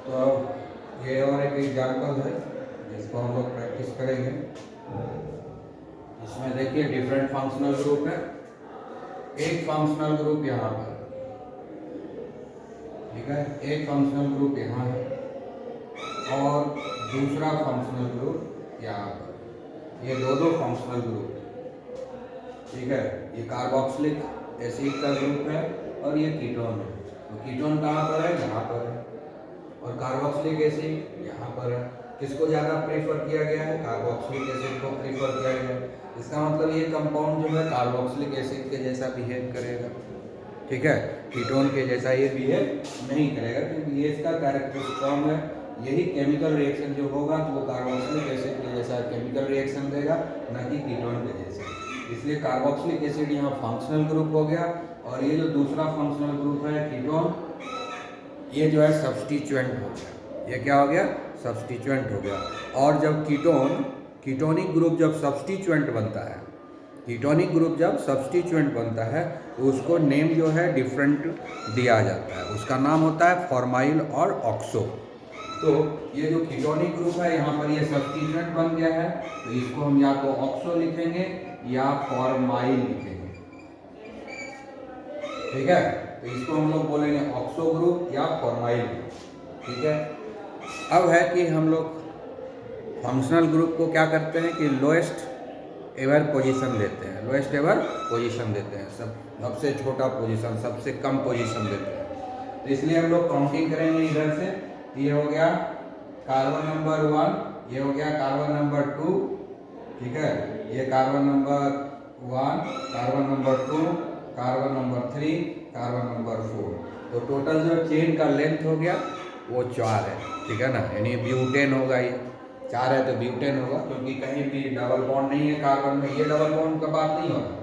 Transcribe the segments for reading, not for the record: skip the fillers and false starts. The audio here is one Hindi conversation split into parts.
तो ये और एक एग्जाम्पल है जिसको हम लोग प्रैक्टिस करेंगे। इसमें देखिए डिफरेंट फंक्शनल ग्रुप है। एक फंक्शनल ग्रुप यहाँ पर, ठीक है, एक फंक्शनल ग्रुप यहाँ है और दूसरा फंक्शनल ग्रुप यहाँ पर। ये दो फंक्शनल ग्रुप, ठीक है। ये कार्बोक्सिलिक एसिड का ग्रुप है और ये कीटोन है। तो कीटोन कहाँ पर है? यहाँ पर है। और कार्बोक्सिलिक एसिड यहाँ पर है। किसको ज़्यादा प्रेफर किया गया है? कार्बोक्सिलिक एसिड को प्रेफर किया गया है। इसका मतलब ये कंपाउंड जो है कार्बोक्सिलिक एसिड के जैसा बिहेव करेगा, ठीक है। कीटोन के जैसा ये बिहेव नहीं करेगा क्योंकि ये इसका कैरेक्टर स्ट्रॉन्ग है। यही केमिकल रिएक्शन जो होगा तो वो कार्बोक्सिलिक एसिड के जैसा केमिकल रिएक्शन देगा, न कि कीटोन के जैसा। इसलिए कार्बोक्सिलिक एसिड यहाँ फंक्शनल ग्रुप हो गया और ये जो दूसरा फंक्शनल ग्रुप है कीटोन, ये जो है सब्स्टिट्यूएंट हो गया। ये क्या हो गया? सब्स्टिट्यूएंट हो गया। और जब कीटोनिक ग्रुप जब सब्स्टिट्यूएंट बनता है, कीटोनिक ग्रुप जब सब्स्टिट्यूएंट बनता है तो उसको नेम जो है डिफरेंट दिया जाता है। उसका नाम होता है फॉर्माइल और ऑक्सो। तो ये जो कीटोनिक ग्रुप है यहाँ पर ये सब्स्टिट्यूएंट बन गया है, तो इसको हम या तो ऑक्सो लिखेंगे या फॉर्माइल लिखेंगे, ठीक है। तो इसको हम लोग बोलेंगे ऑक्सो ग्रुप या फॉर्माइल ग्रुप, ठीक है। अब है कि हम लोग फंक्शनल ग्रुप को क्या करते हैं कि लोएस्ट एवर पोजीशन देते हैं, लोएस्ट एवर पोजीशन देते हैं, सबसे छोटा पोजीशन, सबसे कम पोजीशन देते हैं। तो इसलिए हम लोग काउंटिंग करेंगे इधर से। ये हो गया कार्बन नंबर 1, ये हो गया कार्बन नंबर 2, ठीक है। ये carbon number 1, carbon number 2, carbon number 3, carbon number 4। तो टोटल जो चेन का लेंथ हो गया वो 4 है, ठीक है ना। यानी ब्यूटेन होगा, ये 4 है तो ब्यूटेन होगा, क्योंकि कहीं भी डबल बॉन्ड नहीं है कार्बन में। ये डबल बॉन्ड का बात नहीं हो रहा,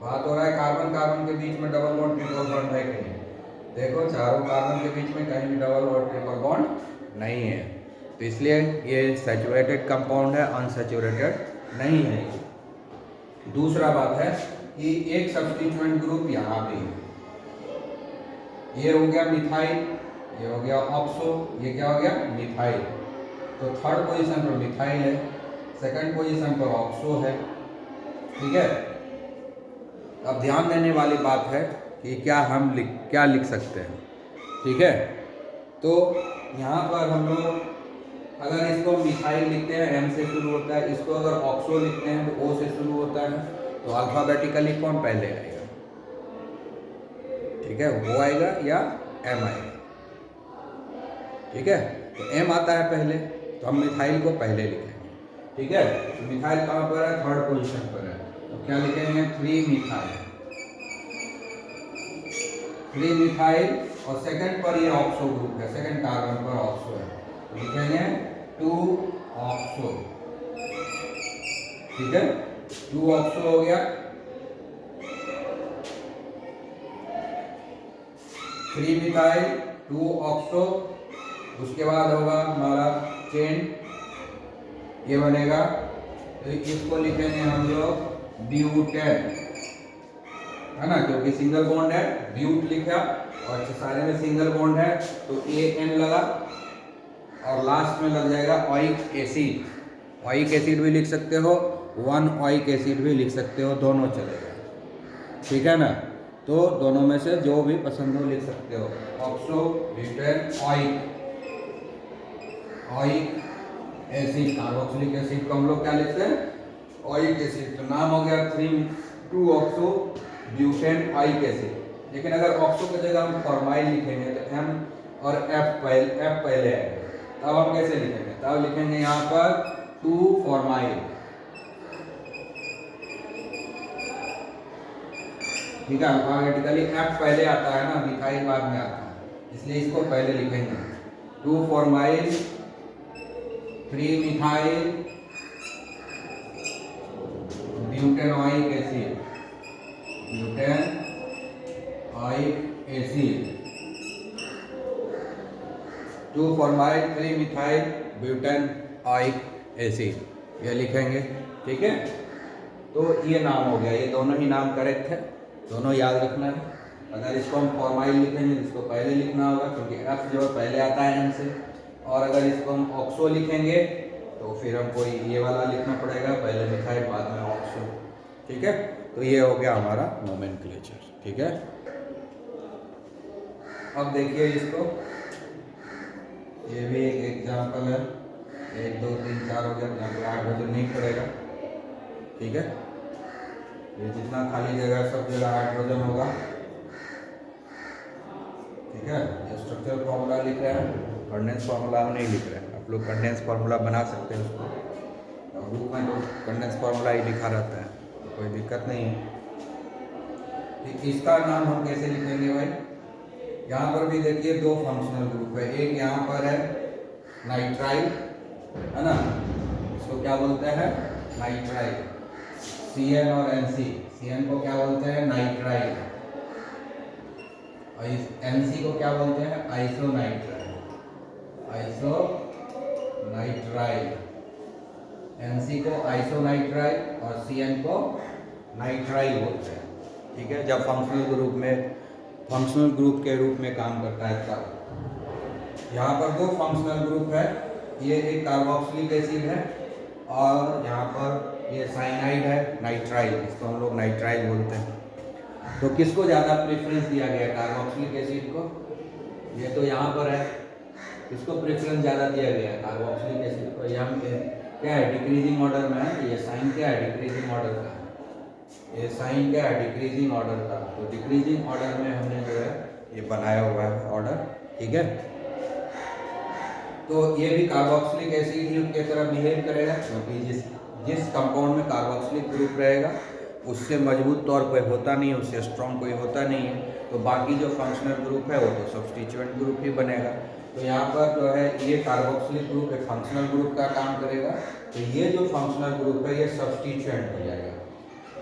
बात हो रहा है कार्बन कार्बन के बीच में डबल बॉन्ड ट्रिपल बॉन्ड है कि नहीं। देखो चारों कार्बन के बीच में कहीं भी डबल और ट्रिपल बॉन्ड नहीं है, तो इसलिए ये सैचुरेटेड कंपाउंड है, अनसैचुरेटेड नहीं है। दूसरा बात है कि एक सब्स्टिट्यूएंट ग्रुप यहाँ पे है। ये हो गया मिथाइल, ये हो गया ऑक्सो, ये क्या हो गया? मिथाइल। तो थर्ड पोजीशन पर मिथाइल है, सेकंड पोजीशन पर ऑक्सो है, ठीक है। अब ध्यान देने वाली बात है कि क्या हम क्या लिख सकते हैं, ठीक है। तो यहाँ पर हम लोग अगर इसको मिथाइल लिखते हैं, एम से शुरू होता है, इसको अगर ऑक्सो लिखते हैं तो ओ से शुरू होता है, तो अल्फाबेटिकली कौन पहले आएगा? ठीक है, वो आएगा या एम आएगा, ठीक है। तो एम आता है पहले, तो हम मिथाइल को पहले लिखेंगे, ठीक है। तो मिथाइल कहाँ पर है? थर्ड पोजीशन पर है, तो क्या लिखेंगे? 3 मिथाइल, 3 मिथाइल। और सेकंड पर ये ऑक्सो ग्रुप है, सेकंड कार्बन पर ऑक्सो है, तो लिखेंगे 2 ऑक्सो, ठीक है। 2 ऑक्सो हो गया। 3 मिथाइल, 2 ऑक्सो। उसके बाद होगा हमारा चेन, ये बनेगा, तो इसको लिखेंगे हम लोग ब्यूटेन, है ना, क्योंकि सिंगल बॉन्ड है, ब्यूट लिखा और सारे में सिंगल बॉन्ड है तो AN लगा और लास्ट में लग जाएगा ऑइक एसिड। ऑइक एसिड भी लिख सकते हो, 1 ऑइक एसिड भी लिख सकते हो, दोनों चलेगा, ठीक है ना। तो दोनों में से जो भी पसंद हो लिख सकते हो, oxo, butane, ऑइक acid. Carboxylic acid को हम लोग क्या लिखते हैं? ऑइक एसिड। तो नाम हो गया 2 ऑक्सो ब्यूटेन ऑइक एसिड। लेकिन अगर ऑक्सो की जगह हम फॉर्माइल लिखेंगे तो M और F पहले आएगा, तब हम कैसे लिखेंगे? तब लिखेंगे यहाँ पर 2 फॉर्माइल, ठीक है। अल्फाबेटिकली F पहले आता है ना, मिथाइल बाद में आता है, इसलिए इसको पहले लिखेंगे 2 formyl, 3 methyl, butanoic acid, butane ऑइक acid, 2 formyl, 3 methyl, butane ऑइक acid, ये लिखेंगे, ठीक है। तो ये नाम हो गया, ये दोनों ही नाम करेक्ट है, दोनों याद रखना है। अगर इसको हम फॉर्माइल लिखेंगे इसको पहले लिखना होगा क्योंकि एफ जो है पहले आता है एन से, और अगर इसको हम ऑक्सो लिखेंगे तो फिर हमको ये वाला लिखना पड़ेगा, पहले मिथाइल बाद में ऑक्सो। ठीक है, तो ये हो गया हमारा नोमेनक्लेचर। ठीक है, अब देखिए इसको, ये भी एक एग्जाम्पल है, 1 2 3 4 हो गया, यहाँ पे 8 वजन नहीं पड़ेगा। ठीक है, ये जितना खाली जगह सब जगह 8 वजन होगा। ठीक है, ये स्ट्रक्चरल फॉर्मूला लिख रहे हैं, कंडेंस फार्मूला हम नहीं लिख रहे हैं। आप लोग कंडेंस फार्मूला बना सकते हैं उसको, और बुक में तो कंडेंस फार्मूला ही लिखा रहता है, तो कोई दिक्कत नहीं है। तो इसका नाम हम कैसे लिखेंगे भाई? यहाँ पर भी देखिए 2 फंक्शनल ग्रुप है, एक यहाँ पर है नाइट्राइल, है ना, इसको क्या बोलते हैं? नाइट्राइल। CN और NC, CN को क्या बोलते हैं? नाइट्राइल। और इस NC को क्या बोलते हैं? आइसोनाइट्राइल। आइसोनाइट्राइल, NC को आइसोनाइट्राइल और CN को नाइट्राइल बोलते हैं। ठीक है, जब फंक्शनल ग्रुप के रूप में काम करता है तब। यहाँ पर 2 फंक्शनल ग्रुप है, ये एक कार्बोक्सिलिक एसिड है और यहाँ पर ये साइनाइड है, नाइट्राइल, इसको हम लोग नाइट्राइल बोलते हैं। तो किसको ज़्यादा प्रेफरेंस दिया गया? कार्बोक्सिलिक एसिड को। ये तो यहाँ पर है, किसको प्रेफरेंस ज़्यादा दिया गया है? कार्बोक्सिलिक एसिड को। यहाँ क्या है? डिक्रीजिंग ऑर्डर में है, ये साइन क्या है? डिक्रीजिंग ऑर्डर का है, ये साइन क्या है? डिक्रीजिंग ऑर्डर का। तो डिक्रीजिंग ऑर्डर में हमने जो है ये बनाया हुआ है ऑर्डर। ठीक है, तो ये भी कार्बोक्सिलिक एसिड की तरह बिहेव करेगा, क्योंकि जिस कंपाउंड में कार्बोक्सिलिक ग्रुप रहेगा उससे मजबूत तौर पे होता नहीं है, उससे स्ट्रॉन्ग कोई होता नहीं है, तो बाकी जो फंक्शनल ग्रुप है वो तो सब्स्टिट्यूएंट ग्रुप ही बनेगा। तो यहाँ पर जो है ये कार्बोक्सिलिक ग्रुप एक फंक्शनल ग्रुप का काम करेगा, तो ये जो फंक्शनल ग्रुप है ये सब्स्टिट्यूएंट हो जाएगा।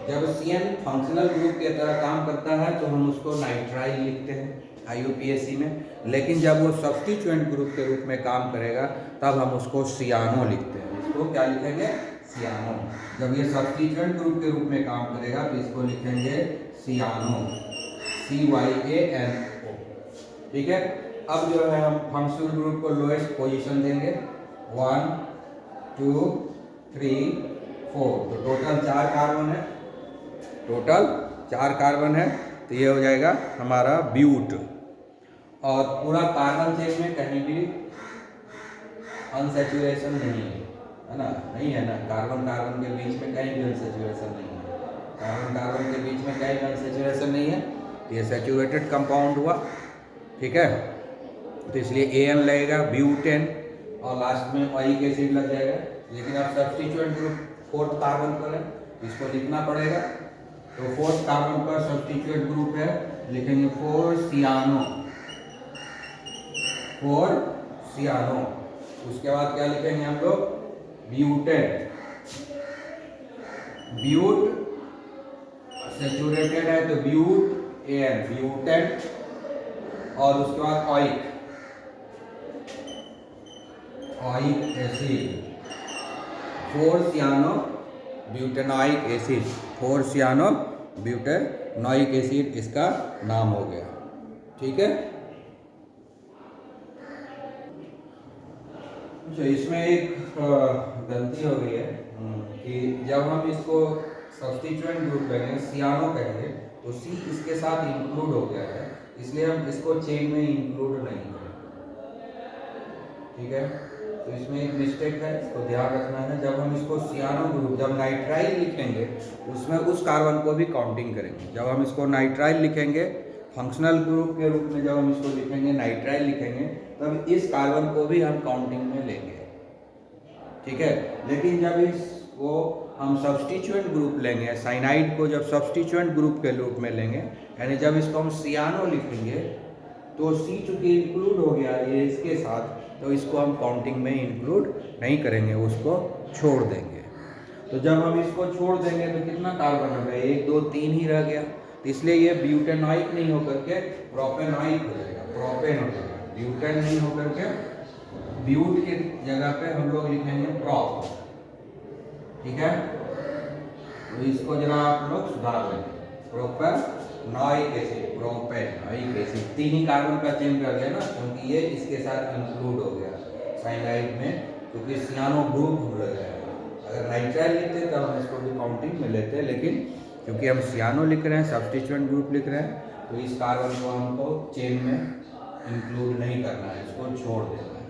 जब CN फंक्शनल ग्रुप की तरह काम करता है तो हम उसको नाइट्राइल लिखते हैं IUPAC में, लेकिन जब वो सब्स्टिट्यूएंट ग्रुप के रूप में काम करेगा तब हम उसको सियानो लिखते हैं। इसको क्या लिखेंगे? सियानो। जब ये सब्स्टिट्यूएंट ग्रुप के रूप में काम करेगा तो इसको लिखेंगे सियानो, CYANO। ठीक है, अब जो है हम फंक्शनल ग्रुप को लोएस्ट पोजीशन देंगे, 1 2 3 4, तो टोटल 4 कार्बन है, टोटल 4 कार्बन है, तो ये हो जाएगा हमारा ब्यूट। और पूरा कार्बन चेन में कहीं भी अनसैचुरेशन नहीं है ना? नहीं है ना, कार्बन कार्बन के बीच में कहीं भी अनसैचुरेशन नहीं है, कार्बन कार्बन के बीच में कहीं भी अनसैचुरेशन नहीं है, तो ये सैचुरेटेड कंपाउंड हुआ। ठीक है, तो इसलिए AN लगेगा, ब्यूटेन, और लास्ट में ओइक एसिड लग जाएगा। लेकिन आप सब्स्टिट्यूएंट ग्रुप 4th कार्बन पर है, इसको लिखना पड़ेगा, तो 4th कार्बन पर सब्स्टिट्यूएंट ग्रुप है, लिखेंगे 4 सियानो, 4 सियानो। उसके बाद क्या लिखेंगे हम लोग? ब्यूटेन, ब्यूट सैचुरेटेड है तो ब्यूट AN, ब्यूटेन, और उसके बाद ओइक acid, 4 cyano butanoic acid, 4 cyano butanoic acid इसका नाम हो गया। ठीक है, अच्छा, इसमें एक गलती हो गई है कि जब हम इसको सब्स्टिट्यूएंट ग्रुप कहेंगे, सियानो कहेंगे, तो C इसके साथ इंक्लूड हो गया है, इसलिए हम इसको चेन में इंक्लूड नहीं करेंगे। ठीक है, तो इसमें एक मिस्टेक है, इसको ध्यान रखना है। जब हम इसको सियानो ग्रुप, जब नाइट्राइल लिखेंगे उसमें उस कार्बन को भी काउंटिंग करेंगे। जब हम इसको नाइट्राइल लिखेंगे फंक्शनल ग्रुप के रूप में, जब हम इसको लिखेंगे नाइट्राइल लिखेंगे, तब इस कार्बन को भी हम काउंटिंग में लेंगे। ठीक है, लेकिन जब इसको हम सब्स्टिट्यूएंट ग्रुप लेंगे, साइनाइड को जब सब्स्टिट्यूएंट ग्रुप के रूप में लेंगे, यानी जब इसको हम सियानो लिखेंगे तो C चूँकि इंक्लूड हो गया ये इसके साथ, तो इसको हम काउंटिंग में इंक्लूड नहीं करेंगे, उसको छोड़ देंगे। तो जब हम इसको छोड़ देंगे तो कितना कार्बन हो गया? 1 2 3 ही रह गया, तो इसलिए ये ब्यूटेनोइक नहीं होकर के प्रोपेनोइक हो जाएगा, प्रोपेन हो जाएगा, ब्यूटेन नहीं होकर के ब्यूट की जगह पे हम लोग लिखेंगे प्रोप। ठीक है, तो इसको जरा आप लोग सुधार लेंगे, प्रोपेनॉइक एसिड, प्रोपेनॉइक एसिड, 3 ही कार्बन का चेन रह गया ना, क्योंकि ये इसके साथ इंक्लूड हो गया साइनाइड में, क्योंकि सियानो ग्रुप रह गया। अगर नाइट्राइल लिखते तब हम इसको भी काउंटिंग में लेते, लेकिन क्योंकि हम सियानो लिख रहे हैं, सब्स्टिट्यूएंट ग्रुप लिख रहे हैं, तो इस कार्बन को हमको चेन में इंक्लूड नहीं करना है, इसको छोड़ देना है।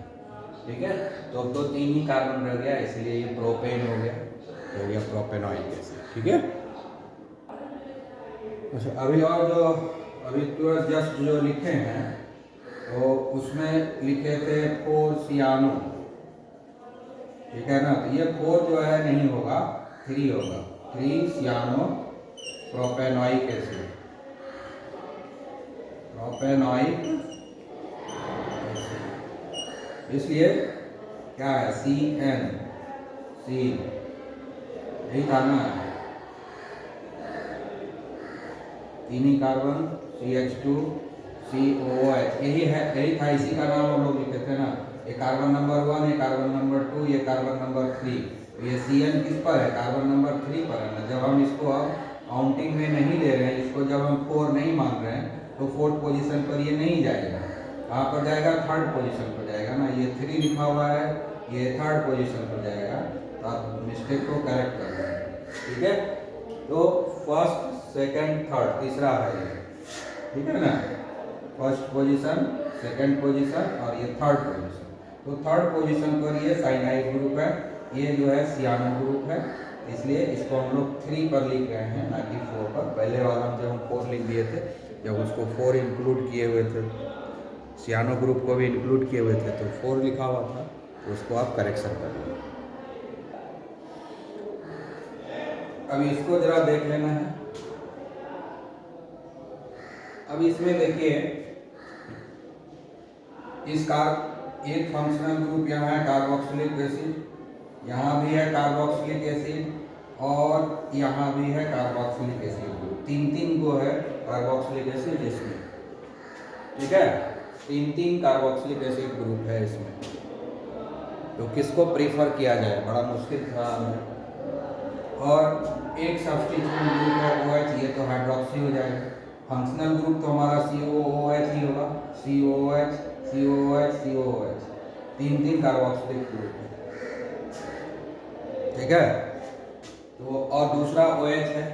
ठीक है, तो अब तो 3 ही कार्बन रह गया, इसलिए ये प्रोपेन हो गया प्रोपेनॉइक एसिड। ठीक है, अच्छा अभी और जो अभी तो जस्ट जो लिखे हैं तो उसमें लिखे थे 4 सियानो, ठीक है ना, तो ये 4 जो है नहीं होगा, 3 होगा, 3 सियानो प्रोपेनॉइक एसिड, प्रोपेनॉइक एसिड, इसलिए क्या है CN, C यही था ना, 3 ही कार्बन, CH2 COOH, यही है, यही था, इसी का नाम हम लोग लिखे थे ना, ये कार्बन नंबर 1, ये कार्बन नंबर 2, ये कार्बन नंबर 3, ये CN किस पर है, कार्बन नंबर 3 पर है ना। जब हम इसको अब काउंटिंग में नहीं ले रहे हैं, इसको जब हम 4 नहीं मान रहे हैं, तो 4th पोजीशन पर ये नहीं जाएगा, कहाँ पर जाएगा, 3rd पोजीशन पर जाएगा ना, ये 3 लिखा हुआ है, ये 3rd पोजीशन पर जाएगा, तो आप मिस्टेक को करेक्ट कर रहे हैं। ठीक है, तो फर्स्ट, सेकंड, थर्ड, तीसरा है ये, ठीक है ना, फर्स्ट पोजीशन, सेकंड पोजीशन और ये 3rd पोजीशन। तो 3rd पोजीशन पर ये साइनाइड ग्रुप है, ये जो है सियानो ग्रुप है, इसलिए इसको हम लोग 3 पर लिख रहे हैं, ना कि 4 पर। पहले वाला जब हम 4 लिख दिए थे, जब उसको 4 इंक्लूड किए हुए थे, सियानो ग्रुप को भी इंक्लूड किए हुए थे, तो 4 लिखा हुआ था, तो उसको आप करेक्शन कर लीजिए। अभी इसको जरा देख लेना है। अब इसमें देखिए, एक फंक्शनल ग्रुप यहाँ है कार्बोक्सिलिक एसिड, यहाँ भी है कार्बोक्सिलिक एसिड, और यहाँ भी है कार्बोक्सिलिक एसिड ग्रुप, 3 को है कार्बोक्सिलिक एसिड इसमें। ठीक है, 3 कार्बोक्सिलिक एसिड ग्रुप है इसमें, तो किसको प्रीफर किया जाए, बड़ा मुश्किल था। और एक सब्स्टिट्यूएंट ग्रुप है OH, ये तो हाइड्रोक्सी हो जाएगा। फंक्शनल ग्रुप तो हमारा COOH ही होगा, COOH COOH COOH, 3 carboxylic group है। ठीक है, तो और दूसरा OH है,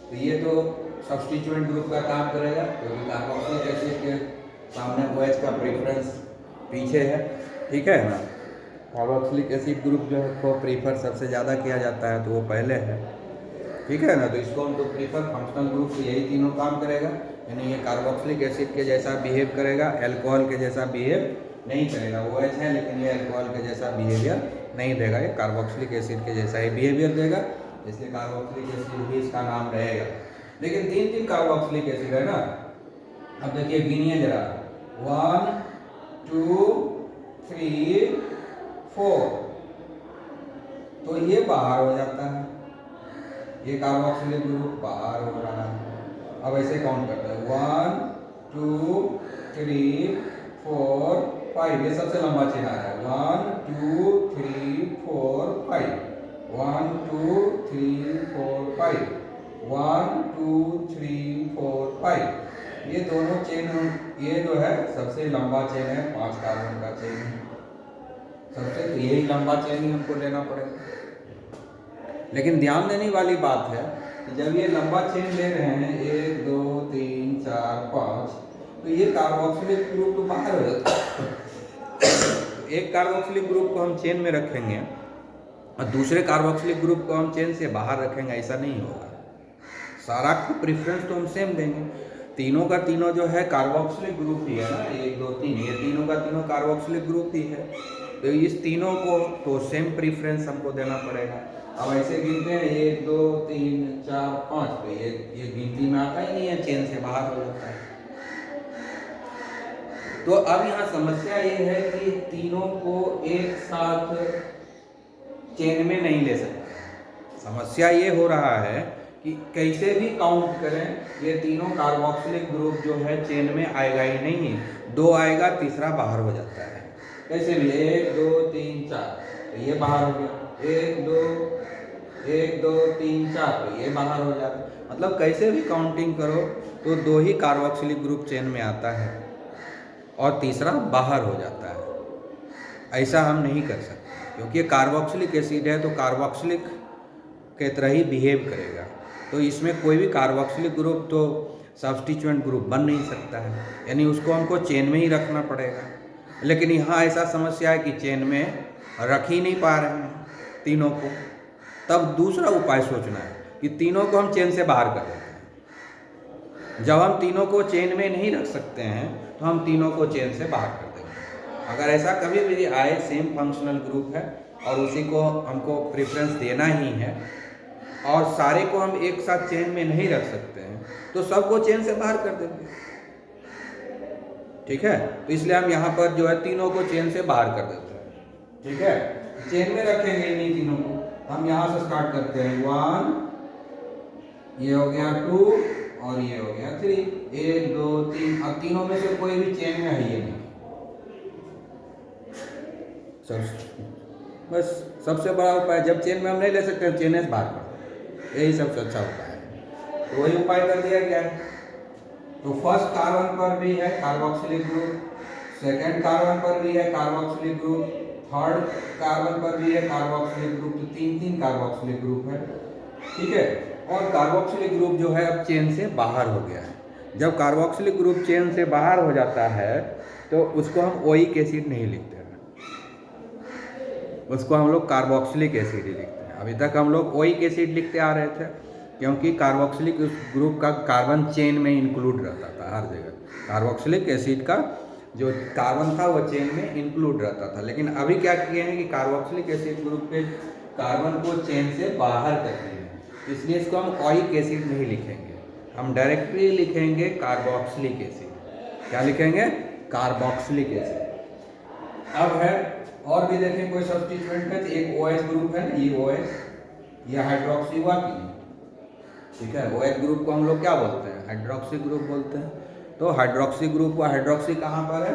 तो ये तो सब्स्टिट्यूएंट ग्रुप का काम करेगा, क्योंकि कार्बोक्सिलिक एसिड के सामने OH का प्रेफरेंस पीछे है। ठीक है ना, कार्बोक्सिलिक एसिड ग्रुप जो है को प्रीफर सबसे ज़्यादा किया जाता है, तो वो पहले है। ठीक है ना, तो इसको हम तो प्रीफर, फंक्शनल ग्रुप तो यही तीनों काम करेगा, यानी ये कार्बोक्सिलिक एसिड के जैसा बिहेव करेगा, अल्कोहल के जैसा बिहेव नहीं करेगा। OH है लेकिन ये अल्कोहल के जैसा बिहेवियर नहीं देगा, ये कार्बोक्सिलिक एसिड के जैसा ही बिहेवियर देगा, इसलिए कार्बोक्सिलिक एसिड भी इसका नाम रहेगा। लेकिन 3 कार्बोक्सिलिक एसिड है ना, अब देखिए गिनिए जरा, 1 2 3 4, तो ये बाहर हो जाता है, ये कार्बोक्सिलिक ग्रुप बाहर हो रहा है। अब ऐसे काउंट करते हैं, 1 2 3 4 5, ये सबसे लंबा चेन आ रहा है, 1 2 3 4 5, 1 2 3 4 5, 1 2 3 4 5, ये दोनों चेन, ये जो है सबसे लंबा चेन है, 5 कार्बन का चेन है सबसे, तो यही लंबा चेन ही हमको लेना पड़ेगा। लेकिन ध्यान देने वाली बात है कि जब ये लंबा चेन ले रहे हैं, 1 2 3 4 5, तो ये कार्बोक्सिलिक ग्रुप तो बाहर हो जाता है। एक कार्बोक्सिलिक ग्रुप को हम चेन में रखेंगे और दूसरे कार्बोक्सिलिक ग्रुप को हम चेन से बाहर रखेंगे, ऐसा नहीं होगा। सारा को प्रेफरेंस तो हम सेम देंगे, तीनों का तीनों जो है कार्बोक्सिलिक ग्रुप ही है ना, 1 2 3, ये तीनों का तीनों कार्बोक्सिलिक ग्रुप ही है, तो इस तीनों को तो सेम प्रेफरेंस हमको देना पड़ेगा। अब ऐसे गिनते हैं 1 2 3 4 5, तो ये गिनती में आता ही नहीं है, चेन से बाहर हो जाता है। तो अब यहाँ समस्या ये है कि तीनों को एक साथ चेन में नहीं ले सकते। समस्या ये हो रहा है कि कैसे भी काउंट करें, ये तीनों कार्बोक्सिलिक ग्रुप जो है चेन में आएगा ही नहीं, 2 आएगा, तीसरा बाहर हो जाता है। कैसे भी 1 2 3 4, तो ये बाहर हो गया, 1 2 1 2 3 4, तो ये बाहर हो जाता है। मतलब कैसे भी काउंटिंग करो तो 2 ही कार्बोक्सिलिक ग्रुप चेन में आता है और तीसरा बाहर हो जाता है। ऐसा हम नहीं कर सकते क्योंकि ये कार्बोक्सिलिक एसिड है तो कार्बोक्सिलिक के तरह ही बिहेव करेगा, तो इसमें कोई भी कार्बोक्सिलिक ग्रुप तो सब्स्टिट्यूएंट ग्रुप बन नहीं सकता है, यानी उसको हमको चेन में ही रखना पड़ेगा। लेकिन यहाँ ऐसा समस्या है कि चेन में रख ही नहीं पा रहे हैं तीनों को, तब दूसरा उपाय सोचना है कि तीनों को हम चेन से बाहर कर देते हैं। जब हम तीनों को चेन में नहीं रख सकते हैं तो हम तीनों को चेन से बाहर कर देंगे। अगर ऐसा कभी भी आए, सेम फंक्शनल ग्रुप है और उसी को हमको प्रेफरेंस देना ही है और सारे को हम एक साथ चेन में नहीं रख सकते हैं तो सबको चेन से बाहर कर देंगे। ठीक है, तो इसलिए हम यहाँ पर जो है तीनों को चेन से बाहर कर देते हैं। ठीक है, चेन में रखेंगे नहीं तीनों को। हम यहाँ से स्टार्ट करते हैं 1, ये हो गया 2 और ये हो गया 3, 1 2 3। अब तीनों में से कोई भी चेन में है ये नहीं, बस सबसे बड़ा उपाय, जब चेन में हम नहीं ले सकते चेन से बाहर कर, यही सबसे अच्छा उपाय है। तो वही उपाय कर दिया गया है। तो फर्स्ट कार्बन पर भी है कार्बोक्सिलिक ग्रुप, सेकंड कार्बन पर भी है कार्बोक्सिलिक ग्रुप, थर्ड कार्बन पर भी है कार्बोक्सिलिक ग्रुप, तो 3 कार्बोक्सिलिक ग्रुप है। ठीक है, और कार्बोक्सिलिक ग्रुप जो है अब चेन से बाहर हो गया है। जब कार्बोक्सिलिक ग्रुप चेन से बाहर हो जाता है तो उसको हम ओइक एसिड नहीं लिखते हैं, उसको हम लोग कार्बोक्सिलिक एसिड ही लिखते हैं। अभी तक हम लोग ओइक एसिड लिखते आ रहे थे क्योंकि कार्बोक्सिलिक ग्रुप का कार्बन चेन में इंक्लूड रहता था हर जगह। कार्बोक्सिलिक एसिड का जो कार्बन था वो चेन में इंक्लूड रहता था, लेकिन अभी क्या किए हैं कि कार्बोक्सिलिक एसिड ग्रुप के कार्बन को चेन से बाहर करते हैं, इसलिए इसको हम ओइक एसिड नहीं लिखेंगे, हम डायरेक्टली लिखेंगे कार्बोक्सिलिक एसिड। क्या लिखेंगे? Carboxylic acid. अब है और भी देखें कोई सब्स्टिट्यूएंट है, तो एक OH ग्रुप है ना, ये OH, ये हाइड्रोक्सी हुआ कि नहीं? ठीक है, OH ग्रुप को हम लोग क्या बोलते हैं? हाइड्रोक्सी ग्रुप बोलते हैं। तो हाइड्रोक्सी ग्रुप हुआ, हाइड्रोक्सी कहाँ पर है?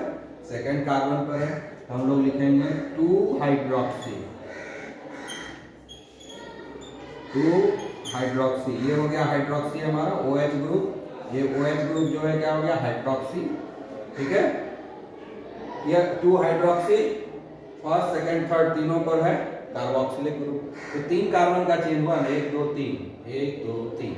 सेकंड कार्बन पर है, हम लोग लिखेंगे 2 हाइड्रोक्सी, 2 हाइड्रोक्सी। ये हो गया हाइड्रोक्सी हमारा OH ग्रुप, ये OH ग्रुप जो है क्या हो गया? हाइड्रोक्सी। ठीक है, ये 2 हाइड्रोक्सी फर्स्ट सेकंड थर्ड तीनों पर है कार्बोक्सिलिक ग्रुप। तो 3 कार्बन का चेन हुआ ना, 1 2 3, 1 2 3,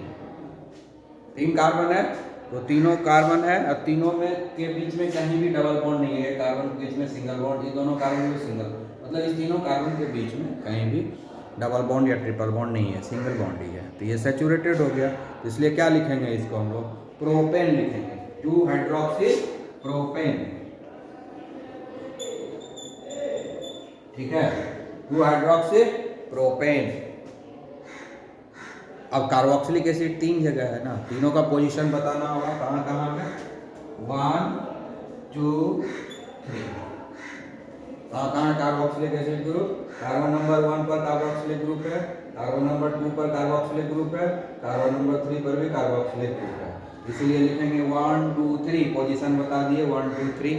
3 कार्बन है, तो तीनों कार्बन है और तीनों में के बीच में कहीं भी डबल बॉन्ड नहीं है, कार्बन के बीच में सिंगल बॉन्ड, ये दोनों कार्बन में सिंगल, मतलब इस तीनों कार्बन के बीच में कहीं भी डबल बॉन्ड या ट्रिपल बॉन्ड नहीं है, सिंगल बॉन्ड ही है, तो ये सैचुरेटेड हो गया। तो इसलिए क्या लिखेंगे इसको हम लोग? प्रोपेन लिखेंगे, 2 हाइड्रोक्सी प्रोपेन। ठीक है, 2 हाइड्रोक्सी प्रोपेन। अब कार्बोक्सिलिक एसिड 3 जगह है ना, तीनों का पोजीशन बताना होगा, कहाँ कहाँ है? 1 2 3, कहाँ कहाँ carboxylic acid group? Carbon number 1 पर कार्बोक्सिलिक ग्रुप है, कार्बन नंबर 2 पर कार्बोक्सिलिक ग्रुप है, कार्बन नंबर 3 पर भी कार्बोक्सिलिक ग्रुप है। इसीलिए लिखेंगे 1 2 3, पोजीशन बता दिए 1 2 3।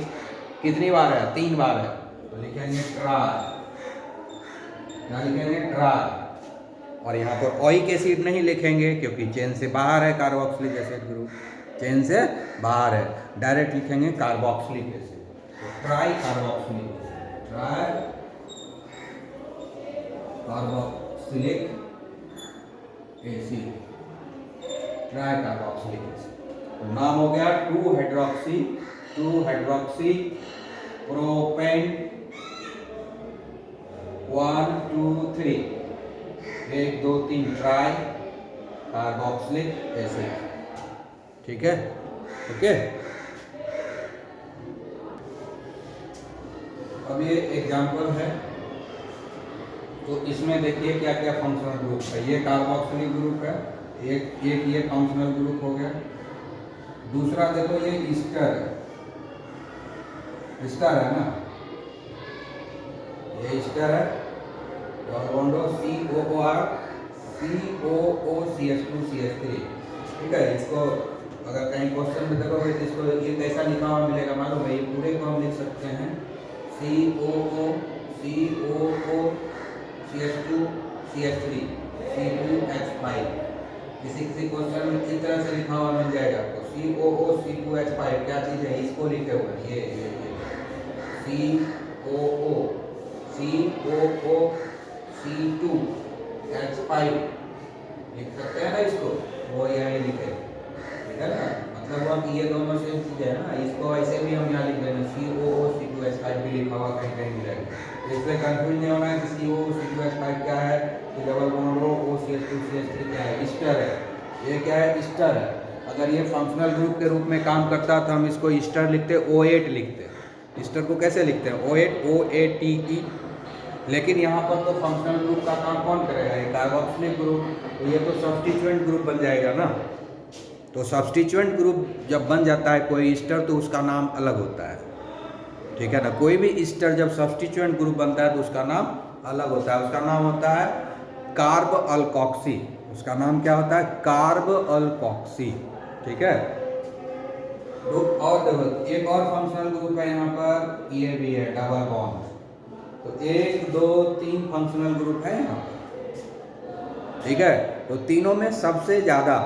कितनी बार है? 3 बार है, तो लिखेंगे ट्राई। क्या लिखेंगे? ट्राई। और यहाँ पर ओइक एसिड नहीं लिखेंगे क्योंकि चेन से बाहर है कार्बोक्सिलिक एसिड ग्रुप, चेन से बाहर है, डायरेक्ट लिखेंगे कार्बोक्सिलिक एसिड। तो try carboxylic acid, try carboxylic acid, try carboxylic acid. तो नाम हो गया 2 hydroxy, 2 hydroxy propane, 1 2 3, 1 2 3, try carboxylic acid. ठीक है, ओके। अब ये एग्जाम्पल है, तो इसमें देखिए क्या क्या फंक्शनल ग्रुप है। ये कार्बोक्सिलिक ग्रुप है, एक ये फंक्शनल ग्रुप हो गया। दूसरा देखो ये ईस्टर है, ईस्टर है ना, ये ईस्टर है, और बॉन्डो COOR COOCH2CH3। ठीक है, इसको अगर कहीं क्वेश्चन में देखोगे तो इसको ये कैसा लिखा हुआ मिलेगा मालूम है? ये पूरे को हम लिख सकते हैं COO COO CH2CH3, C2H5। किसी किसी क्वेश्चन में इस तरह से लिखा हुआ मिल जाएगा आपको, COO C2H5 क्या चीज़ है, इसको लिखे हुए हैं, ये COO C2H5 लिख सकते हैं ना इसको, वो यहाँ लिखे, ठीक है ना, मतलब वो कि ये दोनों सेम चीज़ है ना, इसको ऐसे भी हम यहाँ लिख देंगे COO C2H5 भी लिखा हुआ कहीं कहीं मिलेगा, तो इसलिए कंफ्यूज नहीं होना है कि COO C2H5 क्या है, कि डबल बॉन्ड रो OCH2CH3 क्या है, ईस्टर है, ये क्या है, ईस्टर है। अगर ये फंक्शनल ग्रुप के रूप में काम करता तो हम इसको ईस्टर लिखते, O8 लिखते। ईस्टर को कैसे लिखते हैं, O8 OATE। लेकिन यहाँ पर तो फंक्शनल ग्रुप का काम कौन करेगा, ये कार्बोक्सिलिक ग्रुप, तो ये तो सब्स्टिट्यूएंट ग्रुप बन जाएगा ना। तो सब्स्टिट्यूएंट ग्रुप जब बन जाता है कोई ईस्टर तो उसका नाम अलग होता है, ठीक है ना। कोई भी ईस्टर जब सब्स्टिट्यूएंट ग्रुप बनता है तो उसका नाम अलग होता है, उसका नाम होता है कार्ब अल्कोक्सी। उसका नाम क्या होता है, कार्ब अल्कोक्सी, ठीक है। तो और देखो एक और फंक्शनल ग्रुप है यहाँ पर, ये भी है डबल बॉन्ड। तो 1 2 3 फंक्शनल ग्रुप है यहाँ पर, ठीक है। तो तीनों में सबसे ज़्यादा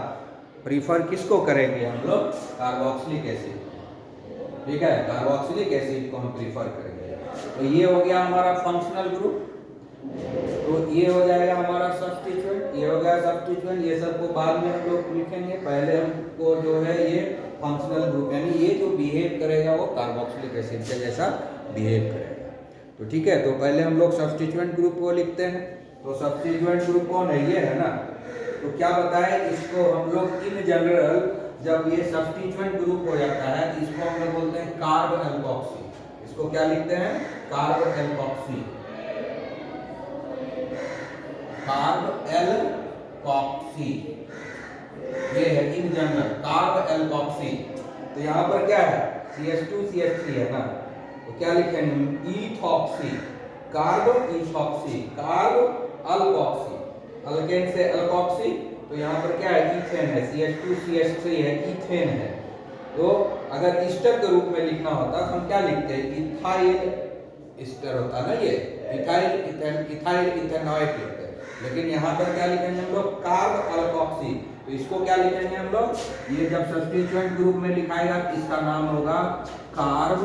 प्रीफर किसको करेंगे हम लोग, कार्बोक्सिलिक एसिड, ठीक है, कार्बोक्सिलिक एसिड को हम प्रीफर करेंगे। तो ये हो गया हमारा फंक्शनल ग्रुप, तो ये हो जाएगा हमारा सब्स्टिट्यूएंट, ये हो गया सब्स्टिट्यूएंट, ये सबको बाद में हम लोग लिखेंगे, पहले हमको जो है ये फंक्शनल ग्रुप यानी ये जो बिहेव करेगा वो कार्बोक्सिलिक एसिड के जैसा बिहेव करेगा। तो ठीक है, तो पहले हम लोग सब्स्टिट्यूएंट ग्रुप को लिखते हैं। तो सब्स्टिट्यूएंट ग्रुप कौन है, ये है ना। तो क्या बताए, इसको हम लोग इन जनरल जब ये सब्स्टिट्यूएंट ग्रुप हो जाता है तो इसको हम लोग बोलते हैं कार्ब एल्कोक्सी। इसको क्या लिखते हैं, कार्ब एल्कोक्सी, कार्ब एल्कोक्सी, ये है इन जनरल कार्ब एल्कोक्सी। तो यहाँ पर क्या है, CH2CH3 है ना, तो क्या लिखेंगे, ethoxy, carb ethoxy, carb alkoxy, alkane से अल्कोक्सी, तो यहाँ पर क्या है, इथेन है, CH2CH3 है, इथेन है। तो अगर ईस्टर के रूप में लिखना होता तो हम क्या लिखते हैं, इथाइल ईस्टर होता ना, ये इथाइल इथेनॉइक लिखते हैं। लेकिन यहाँ पर क्या लिखेंगे हम लोग, कार्ब अल्कोक्सी। तो इसको क्या लिखेंगे हम लोग, ये जब सब्स्टिट्यूएंट ग्रुप में लिखाएगा इसका नाम होगा कार्ब